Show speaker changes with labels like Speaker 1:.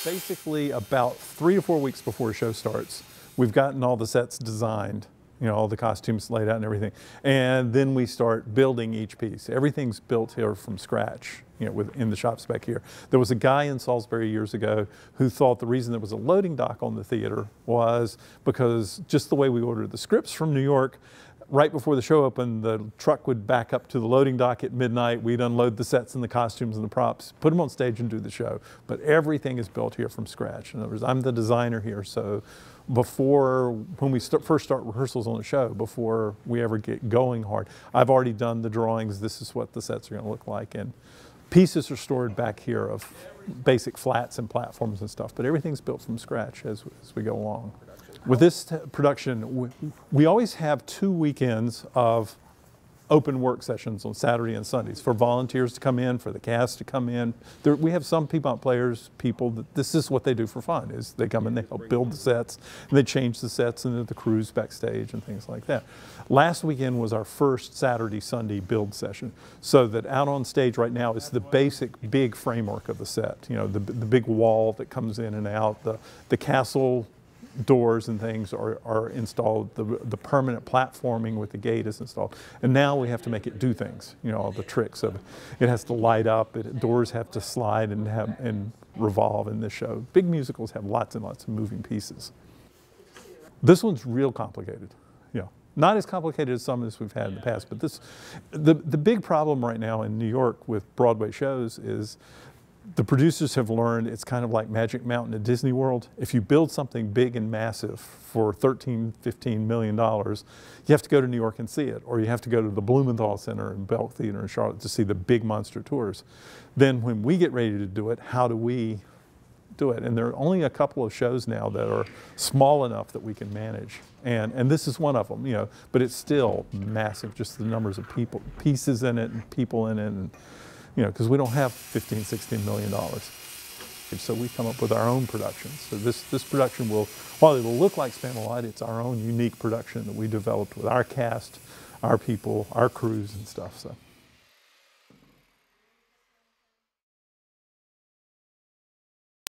Speaker 1: Basically, about 3 to 4 weeks before a show starts, we've gotten all the sets designed, you know, all the costumes laid out and everything. And then we start building each piece. Everything's built here from scratch, you know, in the shop spec here. There was a guy in Salisbury years ago who thought the reason there was a loading dock on the theater was because just the way we ordered the scripts from New York, right before the show opened, the truck would back up to the loading dock at midnight. We'd unload the sets and the costumes and the props, put them on stage and do the show. But everything is built here from scratch. In other words, I'm the designer here, so when we first start rehearsals on the show, before we ever get going hard, I've already done the drawings. This is what the sets are going to look like. And pieces are stored back here of basic flats and platforms and stuff, but everything's built from scratch as we go along. With this production, we always have 2 weekends of open work sessions on Saturday and Sundays for volunteers to come in, for the cast to come in. We have some Piedmont Players people that this is what they do for fun, is they come in, they help build the sets, and they change the sets and the crews backstage and things like that. Last weekend was our first Saturday, Sunday build session, so that out on stage right now is the basic big framework of the set. You know, the big wall that comes in and out, the castle doors and things are installed, the permanent platforming with the gate is installed, and now we have to make it do things, you know, all the tricks of it. It has to light up, doors have to slide and revolve in this show. Big musicals have lots and lots of moving pieces. This one's real complicated, you know. Not as complicated as some as we've had in the past, but the big problem right now in New York with Broadway shows is the producers have learned it's kind of like Magic Mountain at Disney World. If you build something big and massive for $13, $15 million, you have to go to New York and see it, or you have to go to the Blumenthal Center and Belk Theater in Charlotte to see the big monster tours. Then when we get ready to do it, how do we do it? And there are only a couple of shows now that are small enough that we can manage. And this is one of them, you know, but it's still massive, just the numbers of pieces in it and people in it. And, you know, because we don't have $15, $16 million. So we come up with our own productions. So this production will, while it will look like Spamalot, it's our own unique production that we developed with our cast, our people, our crews and stuff. So.